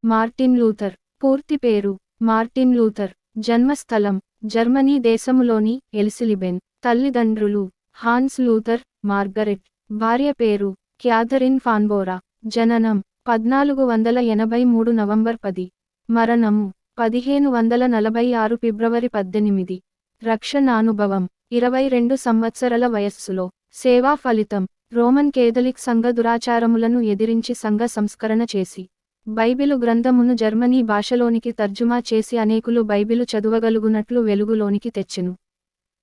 Martin Luther. పూర్తి పేరు Martin Luther. జన్మస్థలం జర్మనీ దేశములోని ఎల్సిలిబెన్. తల్లిదండ్రులు హాన్స్ లూథర్, మార్గరెట్. భార్య పేరు క్యాథరిన్ ఫాన్బోరా. జననం 1483 నవంబర్ 10. మరణము 1546 ఫిబ్రవరి 18. రక్షణానుభవం 22 సంవత్సరాల వయస్సులో. సేవా ఫలితం రోమన్ కేథలిక్ సంఘ దురాచారములను ఎదిరించి సంఘ సంస్కరణ చేసి బైబిలు గ్రంథమును జర్మనీ భాషలోనికి తర్జుమా చేసి అనేకులు బైబిలు చదువగలుగునట్లు వెలుగులోనికి తెచ్చెను.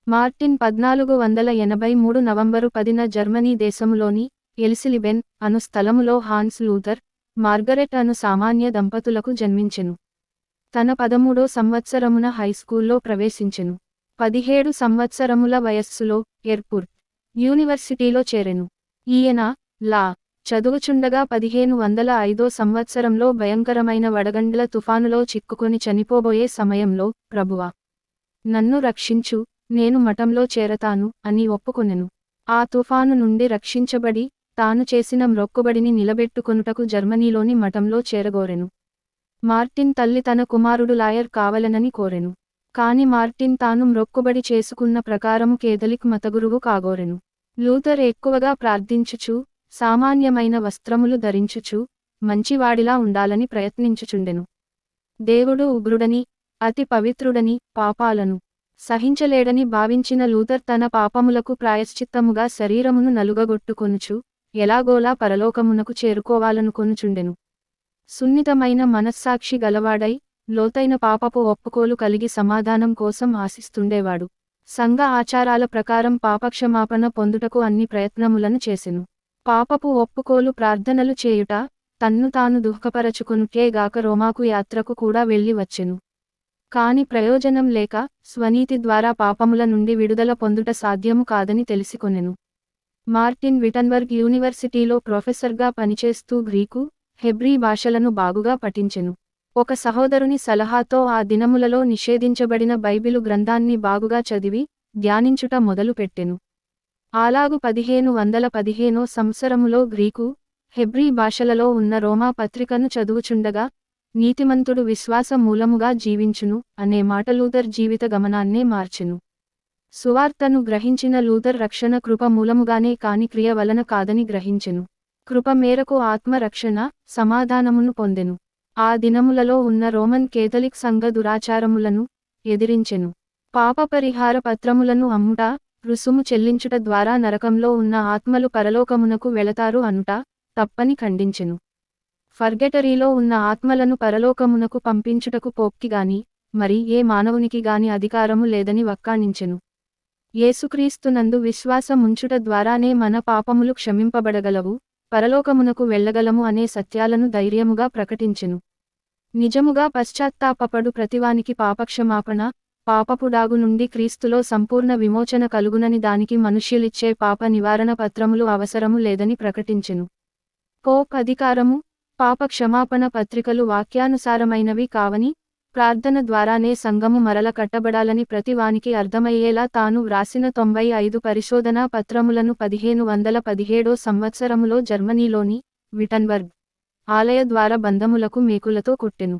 మార్టిన్ 1483 నవంబరు 10న జర్మనీ దేశములోని ఎల్సిలిబెన్ అను స్థలములో హాన్స్ లూథర్, మార్గరెట్ అను సామాన్య దంపతులకు జన్మించెను. తన 13వ సంవత్సరమున హైస్కూల్లో ప్రవేశించెను. 17 సంవత్సరముల వయస్సులో ఎర్పుర్ట్ యూనివర్సిటీలో చేరెను. ఈయన లా చదువుచుండగా 1505 సంవత్సరంలో భయంకరమైన వడగండ్ల తుఫానులో చిక్కుకొని చనిపోబోయే సమయంలో, ప్రభువా, నన్ను రక్షించు, నేను మఠంలో చేరతాను అని ఒప్పుకొనెను. ఆ తుఫాను నుండి రక్షించబడి తాను చేసిన మ్రొక్కుబడిని నిలబెట్టుకొనుటకు జర్మనీలోని మఠంలో చేరగోరెను. మార్టిన్ తల్లి తన కుమారుడు లాయర్ కావలెనని కోరెను. కాని మార్టిన్ తాను మ్రొక్కుబడి చేసుకున్న ప్రకారము కేథలిక్ మతగురువు కాగోరెను. లూథర్ ఎక్కువగా ప్రార్థించుచు, సామాన్యమైన వస్త్రములు ధరించుచు, మంచివాడిలా ఉండాలని ప్రయత్నించుచుండెను. దేవుడు ఉగ్రుడని, అతి పవిత్రుడని, పాపాలను సహించలేడని భావించిన లూథర్ తన పాపములకు ప్రాయశ్చిత్తముగా శరీరమును నలుగగొట్టుకొనుచు, ఎలాగోలా పరలోకమునకు చేరుకోవాలనుకొనుచుండెను. సున్నితమైన మనస్సాక్షి గలవాడై, లోతైన పాపపు ఒప్పుకోలు కలిగి సమాధానం కోసం ఆశిస్తుండేవాడు. సంఘ ఆచారాల ప్రకారం పాపక్షమాపణ పొందుటకు అన్ని ప్రయత్నములను చేసెను. పాపపు ఒప్పుకోలు ప్రార్థనలు చేయుట, తన్ను తాను దుఃఖపరచుకొనుటే గాక రోమాకు యాత్రకు కూడా వెళ్ళి వచ్చెను. కాని ప్రయోజనం లేక, స్వనీతి ద్వారా పాపముల నుండి విడుదల పొందుట సాధ్యము కాదని తెలిసికొనెను. మార్టిన్ విటన్బర్గ్ యూనివర్సిటీలో ప్రొఫెసర్గా పనిచేస్తూ గ్రీకు, హెబ్రీ భాషలను బాగుగా పఠించెను. ఒక సహోదరుని సలహాతో ఆ దినములలో నిషేధించబడిన బైబిలు గ్రంథాన్ని బాగుగా చదివి, ధ్యానించుట మొదలుపెట్టెను. అలాగు 1515 సంవత్సరములో గ్రీకు, హెబ్రీ భాషలలో ఉన్న రోమా పత్రికను చదువుచుండగా, నీతిమంతుడు విశ్వాస మూలముగా జీవించును అనే మాట లూథర్ జీవిత గమనాన్నే మార్చెను. సువార్తను గ్రహించిన లూథర్ రక్షణ కృప మూలముగానే కాని క్రియ వలన కాదని గ్రహించెను. కృప మేరకు ఆత్మరక్షణ, సమాధానమును పొందెను. ఆ దినములలో ఉన్న రోమన్ కేథలిక్ సంఘ దురాచారములను ఎదిరించెను. పాపపరిహార పత్రములను అమ్ముట, రుసుము చెల్లించుట ద్వారా నరకంలో ఉన్న ఆత్మలు పరలోకమునకు వెళతారు అనుట తప్పని ఖండించెను. ఫర్గెటరీలో ఉన్న ఆత్మలను పరలోకమునకు పంపించుటకు పోప్కి గాని, మరి ఏ మానవునికి గాని అధికారము లేదని వక్కాణించెను. యేసుక్రీస్తునందు విశ్వాసముంచుట ద్వారానే మన పాపములు క్షమింపబడగలవు, పరలోకమునకు వెళ్ళగలము అనే సత్యాలను ధైర్యముగా ప్రకటించెను. నిజముగా పశ్చాత్తాపపడు ప్రతివానికి పాపక్షమాపణ, పాపపుడాగు నుండి క్రీస్తులో సంపూర్ణ విమోచన కలుగునని దానికి మనుష్యులిచ్చే పాప నివారణ పత్రములు అవసరము లేదని ప్రకటించెను. పోప్ అధికారము, పాప క్షమాపణ పత్రికలు వాక్యానుసారమైనవి కావని, ప్రార్థన ద్వారానే సంఘము మరల కట్టబడాలని ప్రతివానికి అర్థమయ్యేలా తాను వ్రాసిన 95 పరిశోధనా పత్రములను 1517 సంవత్సరములో జర్మనీలోని విటన్బర్గ్ ఆలయ ద్వార బంధములకు మేకులతో కొట్టెను.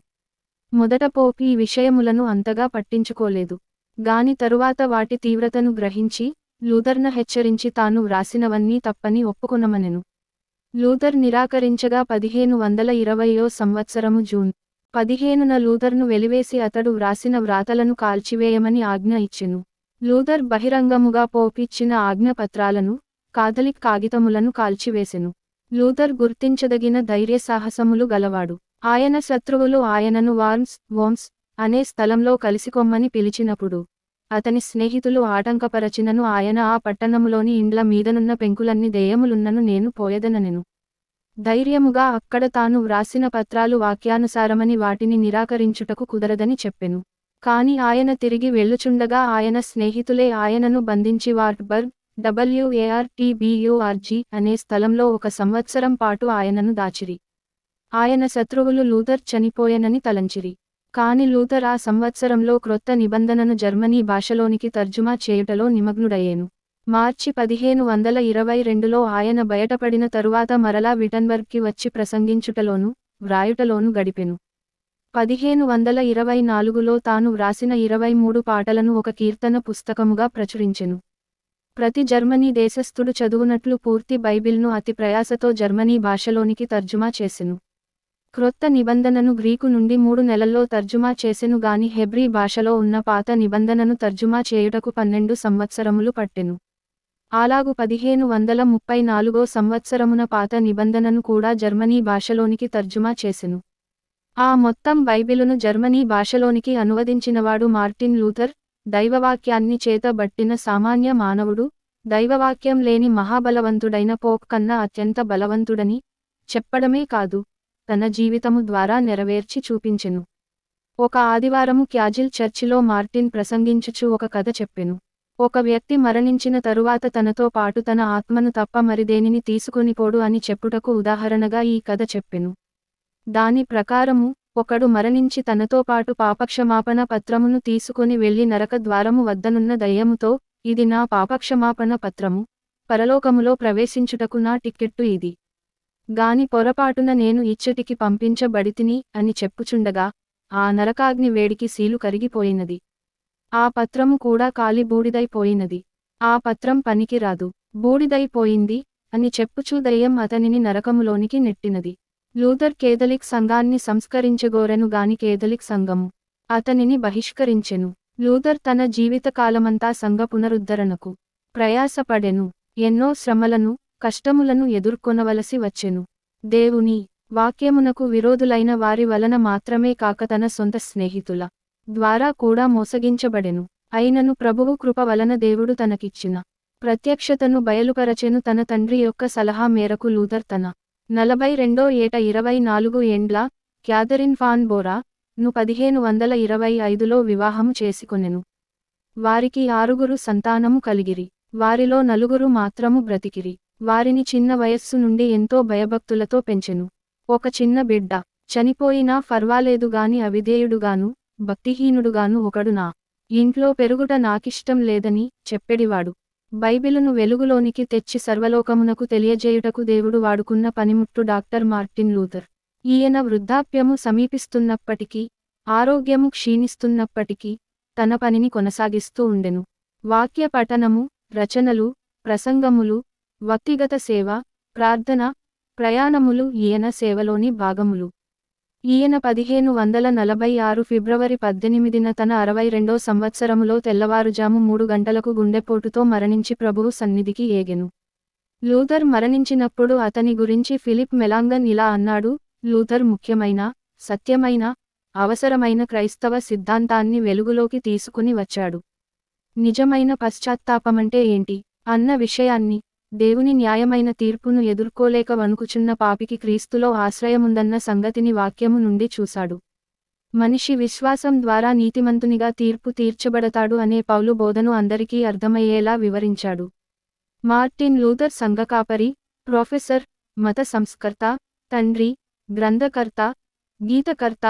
మొదట పోప్ ఈ విషయములను అంతగా పట్టించుకోలేదు. గాని తరువాత వాటి తీవ్రతను గ్రహించి, లూథర్ను హెచ్చరించి తాను వ్రాసినవన్నీ తప్పని ఒప్పుకొనమనెను. లూథర్ నిరాకరించగా 1520 సంవత్సరము జూన్ 15న లూథర్ను వెలివేసి అతడు వ్రాసిన వ్రాతలను కాల్చివేయమని ఆజ్ఞ ఇచ్చెను. లూథర్ బహిరంగముగా పోప్ ఇచ్చిన ఆజ్ఞపత్రాలను, కాథలిక్ కాగితములను కాల్చివేసెను. లూథర్ గుర్తించదగిన ధైర్యసాహసములు గలవాడు. ఆయన శత్రువులు ఆయనను వోమ్స్ అనే స్థలంలో కలిసికొమ్మని పిలిచినప్పుడు, అతని స్నేహితులు ఆటంకపరచినను ఆయన ఆ పట్టణములోని ఇండ్ల మీదనున్న పెంకులన్నీ దెయ్యములున్నను నేను పోయెదననెను. ధైర్యముగా అక్కడ తాను వ్రాసిన పత్రాలు వాక్యానుసారమని వాటిని నిరాకరించుటకు కుదరదని చెప్పెను. కాని ఆయన తిరిగి వెళ్ళుచుండగా ఆయన స్నేహితులే ఆయనను బంధించి వార్ట్బర్గ్ WARTBURG అనే స్థలంలో 1 సంవత్సరం పాటు ఆయనను దాచిరి. ఆయన శత్రువులు లూథర్ చనిపోయెనని తలంచిరి. కాని లూథర్ ఆ సంవత్సరంలో క్రొత్త నిబంధనను జర్మనీ భాషలోనికి తర్జుమా చేయుటలో నిమగ్నుడయ్యెను. మార్చి 1522లో ఆయన బయటపడిన తరువాత మరలా విటన్బర్గ్కి వచ్చి ప్రసంగించుటలోను, వ్రాయుటలోను గడిపెను. 1524లో తాను వ్రాసిన 23 పాటలను ఒక కీర్తన పుస్తకముగా ప్రచురించెను. ప్రతి జర్మనీ దేశస్థుడు చదువునట్లు పూర్తి బైబిల్ను అతి ప్రయాసతో జర్మనీ భాషలోనికి తర్జుమా చేసెను. క్రొత్త నిబంధనను గ్రీకు నుండి 3 నెలల్లో తర్జుమా చేసెను గాని హెబ్రీ భాషలో ఉన్న పాత నిబంధనను తర్జుమా చేయుటకు 12 సంవత్సరములు పట్టెను. అలాగు 1534 సంవత్సరమున పాత నిబంధనను కూడా జర్మనీ భాషలోనికి తర్జుమా చేసెను. ఆ మొత్తం బైబిలును జర్మనీ భాషలోనికి అనువదించినవాడు మార్టిన్ లూథర్. దైవవాక్యాన్ని చేతబట్టిన సామాన్య మానవుడు, దైవవాక్యం లేని మహాబలవంతుడైన పోప్ కన్నా అత్యంత బలవంతుడని చెప్పడమే కాదు, తన జీవితము ద్వారా నెరవేర్చి చూపించెను. ఒక ఆదివారము క్యాజిల్ చర్చిలో మార్టిన్ ప్రసంగించుచు ఒక కథ చెప్పెను. ఒక వ్యక్తి మరణించిన తరువాత తనతో పాటు తన ఆత్మను తప్ప మరిదేనిని తీసుకొనిపోడు అని చెప్పుటకు ఉదాహరణగా ఈ కథ చెప్పెను. దాని ప్రకారము, ఒకడు మరణించి తనతో పాటు పాపక్షమాపణ పత్రమును తీసుకొని వెళ్లి నరక ద్వారము వద్దనున్న దయ్యముతో, ఇది నా పాపక్షమాపణ పత్రము, పరలోకములో ప్రవేశించుటకు నా టిక్కెట్టు ఇది. గాని పొరపాటున నేను ఇచ్చటికి పంపించబడితిని అని చెప్పుచుండగా, ఆ నరకాగ్ని వేడికి సీలు కరిగిపోయినది. ఆ పత్రము కూడా కాలి బూడిదైపోయినది. ఆ పత్రం పనికిరాదు, బూడిదైపోయింది అని చెప్పుచూ దయ్యం అతనిని నరకములోనికి నెట్టినది. లూథర్ కేథలిక్ సంఘాన్ని సంస్కరించగోరెను గాని కేథలిక్ సంఘము అతనిని బహిష్కరించెను. లూథర్ తన జీవితకాలమంతా సంఘ పునరుద్ధరణకు ప్రయాసపడెను. ఎన్నో శ్రమలను, కష్టములను ఎదుర్కొనవలసి వచ్చెను. దేవుని వాక్యమునకు విరోధులైన వారి వలన మాత్రమే కాక తన సొంత స్నేహితుల ద్వారా కూడా మోసగించబడెను. అయినను ప్రభువు కృప వలన దేవుడు తనకిచ్చిన ప్రత్యక్షతను బయలుపరచెను. తన తండ్రి యొక్క సలహా మేరకు లూథర్ తన 42వ ఏట 24 ఏండ్ల క్యాథరిన్ ఫాన్ బోరా ను 1525లో వివాహము చేసుకొనెను. వారికి 6 సంతానము కలిగిరి. వారిలో 4 మాత్రము బ్రతికిరి. వారిని చిన్న వయస్సు నుండి ఎంతో భయభక్తులతో పెంచెను. ఒక చిన్న బిడ్డ చనిపోయినా ఫర్వాలేదు గాని అవిధేయుడుగాను, భక్తిహీనుడుగాను ఒకడు నా ఇంట్లో పెరుగుట నాకిష్టం లేదని చెప్పెడివాడు. బైబిలును వెలుగులోనికి తెచ్చి సర్వలోకమునకు తెలియజేయుటకు దేవుడు వాడుకున్న పనిముట్టు డాక్టర్ మార్టిన్ లూథర్. ఈయన వృద్ధాప్యము సమీపిస్తున్నప్పటికీ, ఆరోగ్యము క్షీణిస్తున్నప్పటికీ తన పనిని కొనసాగిస్తూ ఉండెను. వాక్య పఠనము, రచనలు, ప్రసంగములు, వ్యక్తిగత సేవ, ప్రార్థన, ప్రయాణములు ఈయన సేవలోని భాగములు. ఈయన 1546 ఫిబ్రవరి 18న తన 62వ సంవత్సరములో తెల్లవారుజాము 3 గంటలకు గుండెపోటుతో మరణించి ప్రభువు సన్నిధికి ఏగెను. లూథర్ మరణించినప్పుడు అతని గురించి ఫిలిప్ మెలాంగన్ ఇలా అన్నాడు: లూథర్ ముఖ్యమైన, సత్యమైన, అవసరమైన క్రైస్తవ సిద్ధాంతాన్ని వెలుగులోకి తీసుకుని వచ్చాడు. నిజమైన పశ్చాత్తాపమంటే ఏంటి అన్న విషయాన్ని, దేవుని న్యాయమైన తీర్పును ఎదుర్కోలేక వణుకుచున్న పాపికి క్రీస్తులో ఆశ్రయముందన్న సంగతిని వాక్యము నుండి చూశాడు. మనిషి విశ్వాసం ద్వారా నీతిమంతునిగా తీర్పు తీర్చబడతాడు అనే పౌలు బోధను అందరికీ అర్థమయ్యేలా వివరించాడు. మార్టిన్ లూథర్ సంఘకాపరి, ప్రొఫెసర్, మత సంస్కర్త, తండ్రి, గ్రంథకర్త, గీతకర్త,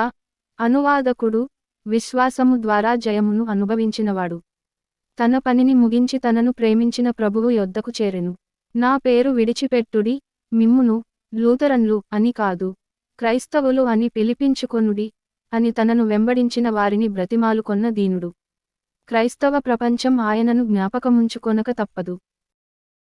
అనువాదకుడు, విశ్వాసము ద్వారా జయమును అనుభవించినవాడు. తన పనిని ముగించి తనను ప్రేమించిన ప్రభువు యొద్దకు చేరెను. నా పేరు విడిచిపెట్టుడి, మిమ్మును లూథరన్లు అని కాదు, క్రైస్తవులు అని పిలిపించుకొనుడి అని తనను వెంబడించిన వారిని బ్రతిమాలుకొన్న దీనుడు. క్రైస్తవ ప్రపంచం ఆయనను జ్ఞాపకముంచుకొనక తప్పదు.